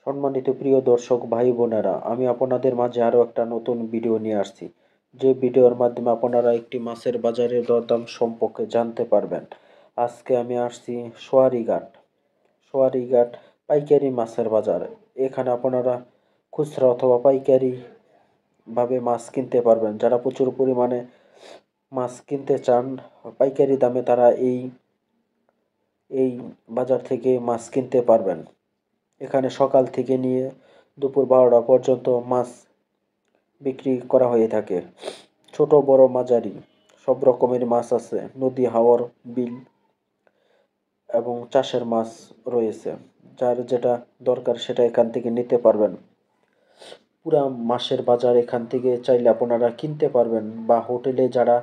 সম্মানিত প্রিয় দর্শক ভাই বোনেরা, আমি আপনাদের মাঝে আরও একটা নতুন ভিডিও নিয়ে আসছি। যে ভিডিওর মাধ্যমে আপনারা একটি মাছের বাজারের দরদাম সম্পর্কে জানতে পারবেন। আজকে আমি আসছি সোয়ারিঘাট। সোয়ারিঘাট পাইকারি মাছের বাজার। এখানে আপনারা খুচরা অথবা পাইকারি ভাবে মাছ কিনতে পারবেন। যারা প্রচুর পরিমাণে মাছ কিনতে চান পাইকারি দামে, তারা এই এই বাজার থেকে মাছ কিনতে পারবেন। এখানে সকাল থেকে নিয়ে দুপুর 12টা পর্যন্ত মাছ বিক্রি করা হয়ে থাকে। ছোট বড় মাঝারি সব রকমের মাছ আছে। নদী, হাওর, বিল এবং চাষের মাছ রয়েছে। যার যেটা দরকার সেটা এখান থেকে নিতে পারবেন। পুরা মাসের বাজার এখান থেকে চাইলে আপনারা কিনতে পারবেন, বা হোটেলে যারা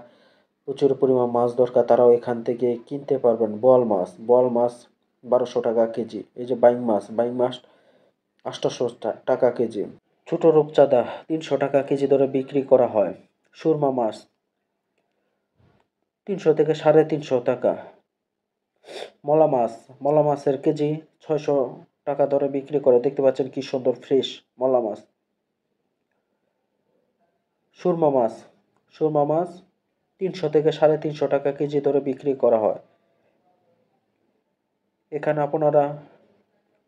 প্রচুর পরিমাণ মাছ দরকার তারাও এখান থেকে কিনতে পারবেন। বোয়াল মাছ 1200 টাকা কেজি। এই যে বাইং মাছ 800 টাকা কেজি। ছোট রূপচাঁদা 300 টাকা কেজি দরে বিক্রি করা হয়। সুরমা মাছ 300 থেকে 350 টাকা। মলা মাছের কেজি 600 টাকা দরে বিক্রি করে। দেখতে পাচ্ছেন কি সুন্দর ফ্রেশ মলা মাছ। সুরমা মাছ 300 থেকে 350 টাকা কেজি দরে বিক্রি করা হয়। এখানে আপনারা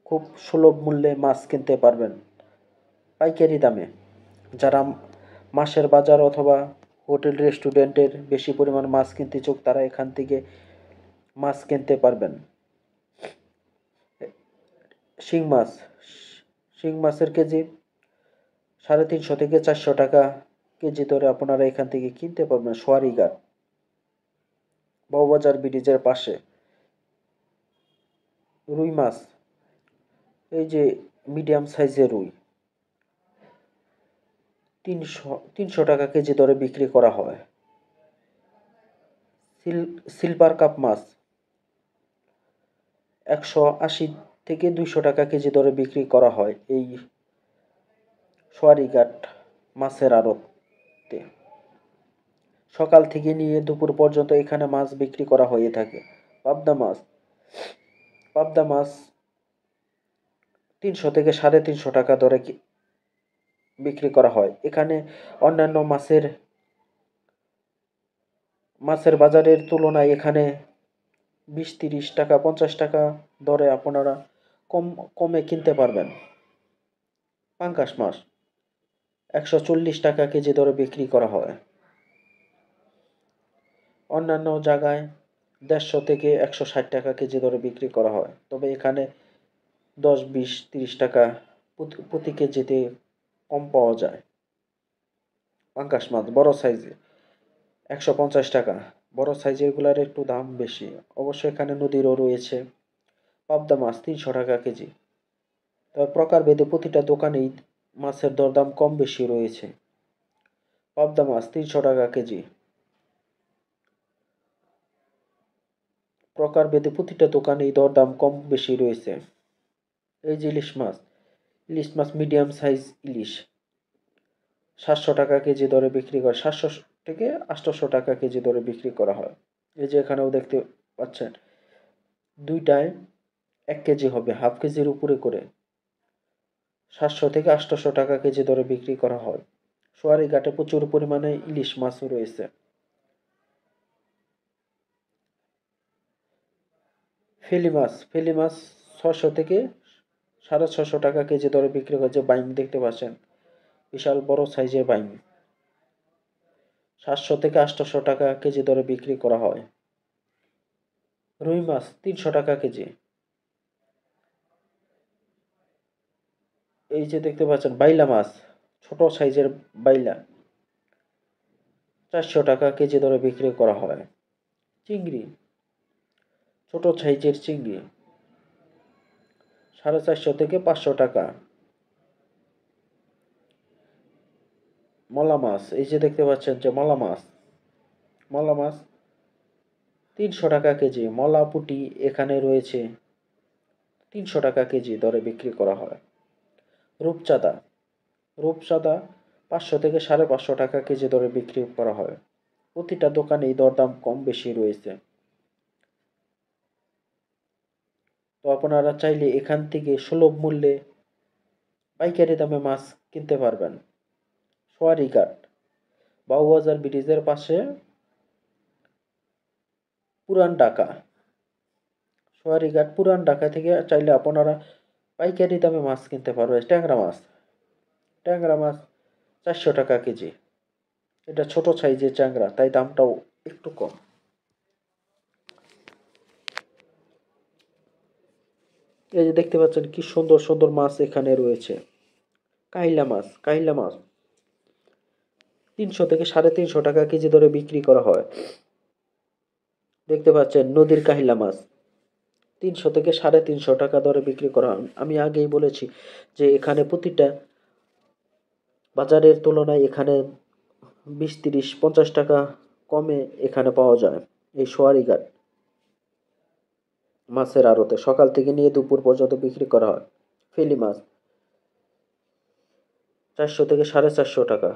খুব সুলভ মূল্যে মাছ কিনতে পারবেন পাইকারি দামে। যারা মাছের বাজার অথবা হোটেল রেস্টুরেন্টের বেশি পরিমাণ মাছ কিনতে ইচ্ছুক, তারা এখান থেকে মাছ কিনতে পারবেন। শিং মাছ শিং মাছের কেজি 350 থেকে 400 টাকা কেজি দরে আপনারা এখান থেকে কিনতে পারবেন। সোয়ারিঘাট বউবাজার ব্রিজের পাশে। রুই মাছ, এই যে মিডিয়াম সাইজের রুই 300 টাকা কেজি দরে বিক্রি করা হয়। সিলভার কাপ মাছ 180 থেকে 200 টাকা কেজি দরে বিক্রি করা হয় এই সোয়ারিঘাট মাছের আড়তে। সকাল থেকে নিয়ে দুপুর পর্যন্ত এখানে মাছ বিক্রি করা হয়ে থাকে। পাবদা মাছ 300 থেকে 350 টাকা দরে বিক্রি করা হয়। এখানে অন্যান্য মাছের বাজারের তুলনায় এখানে 20-30 টাকা 50 টাকা দরে আপনারা কমে কিনতে পারবেন। পাঙ্গাস মাছ 140 টাকা কেজি দরে বিক্রি করা হয়। অন্যান্য জায়গায় 150 থেকে 160 টাকা কেজি দরে বিক্রি করা হয়, তবে এখানে 10-20-30 টাকা প্রতি কেজিতে কম পাওয়া যায়। পাঙ্গাস মাছ বড় সাইজে 150 টাকা। বড় সাইজেরগুলোর একটু দাম বেশি। অবশ্য এখানে নদীরও রয়েছে। পাবদা মাছ 300 টাকা কেজি। তবে প্রকারভেদে প্রতিটা দোকানেই মাছের দরদাম কম বেশি রয়েছে। পাবদা মাছ 300 টাকা কেজি। প্রকারভেদে প্রতিটা দোকানেই দরদাম কম বেশি রয়েছে। এই যে ইলিশ মাছ মিডিয়াম সাইজ ইলিশ 700 টাকা কেজি দরে বিক্রি করে। 700 থেকে 800 টাকা কেজি দরে বিক্রি করা হয়। এই যে এখানেও দেখতে পাচ্ছেন, দুইটায় 1 কেজি হবে, হাফ কেজির উপরে করে 700 থেকে 800 টাকা কেজি দরে বিক্রি করা হয়। সোয়ারিঘাটে প্রচুর পরিমাণে ইলিশ মাছও রয়েছে। ফেলি মাছ 600 থেকে 650 টাকা কেজি দরে বিক্রি হয়। যে বাইম দেখতে পাচ্ছেন, বিশাল বড় সাইজের বাইম 700 থেকে 800 টাকা কেজি দরে বিক্রি করা হয়। রুই মাছ 300 টাকা কেজি। এই যে দেখতে পাচ্ছেন বাইলা মাছ, ছোট সাইজের বাইলা 400 টাকা কেজি দরে বিক্রি করা হয়। চিংড়ি, ছোট সাইজের চিংড়ি 450 থেকে 500 টাকা। মলা মাছ, এই যে দেখতে পাচ্ছেন যে মলা মাছ 300 টাকা কেজি। মলা পুঁটি এখানে রয়েছে 300 টাকা কেজি দরে বিক্রি করা হয়। রূপচাঁদা 500 থেকে 550 টাকা কেজি দরে বিক্রি করা হয়। প্রতিটা দোকানেই দরদাম কম বেশি রয়েছে। তো আপনারা চাইলে এখান থেকে সুলভ মূল্যে পাইকারি দামে মাছ কিনতে পারবেন। সোয়ারিঘাট, বাবুবাজার ব্রিজের পাশে, পুরান ঢাকা। সোয়ারিঘাট পুরান ঢাকা থেকে চাইলে আপনারা পাইকারি দামে মাছ কিনতে পারবেন। ট্যাংরা মাছ, ট্যাংরা মাছ 400 টাকা কেজি। এটা ছোট সাইজের ট্যাংরা, তাই দামটাও একটু কম। এই যে দেখতে পাচ্ছেন কি সুন্দর সুন্দর মাছ এখানে রয়েছে। কাইলা মাছ, কাইলা মাছ 300 থেকে 350 টাকা কেজি দরে বিক্রি করা হয়। দেখতে পাচ্ছেন নদীর কাহিলা মাছ 300 থেকে 350 টাকা দরে বিক্রি করা হয়। আমি আগেই বলেছি যে এখানে প্রতিটা বাজারের তুলনায় এখানে 20, 30, 50 টাকা কমে এখানে পাওয়া যায়। এই সোয়ারিঘাট মাছের আড়তে সকাল থেকে নিয়ে দুপুর পর্যন্ত বিক্রি করা হয়। ফেলি মাছ 400 থেকে 450 টাকা।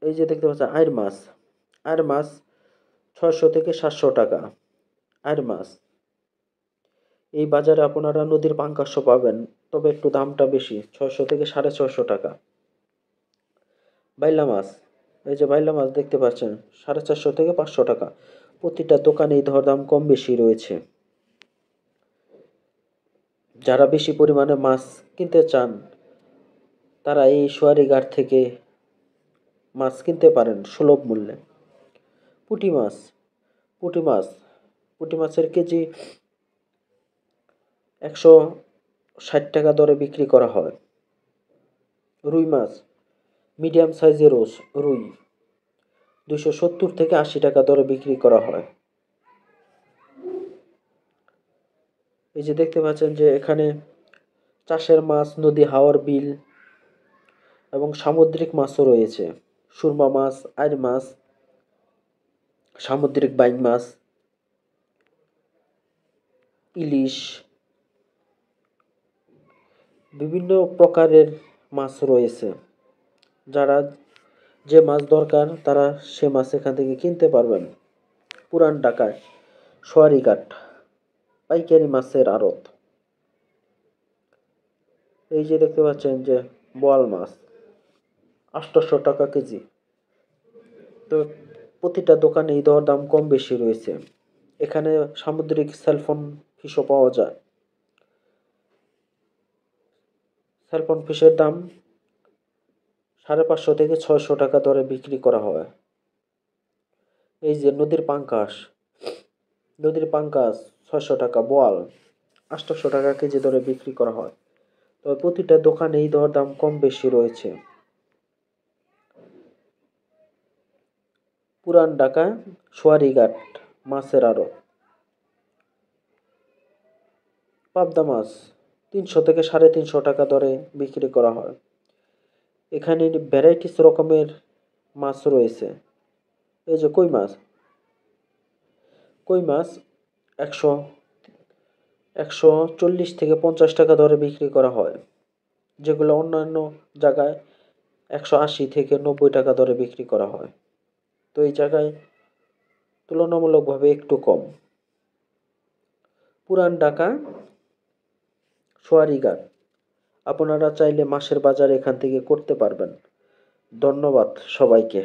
এই যে দেখতে পাচ্ছেন আইর মাছ, আইর মাছ 600 থেকে 700 টাকা। আইর মাছ এই বাজারে আপনারা নদীর পাঙ্গাসও পাবেন, তবে একটু দামটা বেশি, 600 থেকে 650 টাকা। বাইলা মাছ, এই যে বাইলা মাছ দেখতে পাচ্ছেন 450 থেকে 500 টাকা। প্রতিটা দোকানেই দরদাম কম বেশি রয়েছে। যারা বেশি পরিমাণে মাছ কিনতে চান তারা এই সোয়ারিঘাট থেকে মাছ কিনতে পারেন সুলভ মূল্যে। পুঁটি মাছ, পুঁটি মাছ, পুঁটি মাছের কেজি 160 টাকা দরে বিক্রি করা হয়। রুই মাছ, মিডিয়াম সাইজের রুই 270 থেকে 80 টাকা দরে বিক্রি করা হয়। এই যে দেখতে পাচ্ছেন যে এখানে চাষের মাছ, নদী, হাওর, বিল এবং সামুদ্রিক মাছও রয়েছে। সুরমা মাছ, আইর মাছ, সামুদ্রিক বাইং মাছ, ইলিশ, বিভিন্ন প্রকারের মাছ রয়েছে। যারা যে মাছ দরকার তারা সে মাছ এখান থেকে কিনতে পারবেন। পুরান ঢাকায় সোয়ারিঘাট পাইকারি মাছের আড়ত। এই যে দেখতে পাচ্ছেন যে বোয়াল মাছ 800 টাকা কেজি। তো প্রতিটা দোকানে এই দরদাম কম বেশি রয়েছে। এখানে সামুদ্রিক স্যালমন ফিশও পাওয়া যায়। স্যালমন ফিশের দাম 550 থেকে 600 টাকা দরে বিক্রি করা হয়। এই যে নদীর পাঙ্গাস, নদীর পাঙ্গাস 600 টাকা, বোয়াল 800 টাকা কেজি দরে বিক্রি করা হয়। তবে প্রতিটা দোকানে এই দরদাম কম বেশি রয়েছে। পুরান ঢাকা সোয়ারিঘাট মাছের আড়ত। পাবদা মাছ 300 থেকে 350 টাকা দরে বিক্রি করা হয়। এখানে ভ্যারাইটিস রকমের মাছ রয়েছে। এই যে কই মাছ, কই মাছ 100 140 থেকে 50 টাকা দরে বিক্রি করা হয়, যেগুলো অন্যান্য জায়গায় 180 থেকে 90 টাকা দরে বিক্রি করা হয়। তো এই জায়গায় তুলনামূলকভাবে একটু কম। পুরান ঢাকা সোয়ারিঘাট আপনারা চাইলে মাছের বাজার এখান থেকে করতে পারবেন। ধন্যবাদ সবাইকে।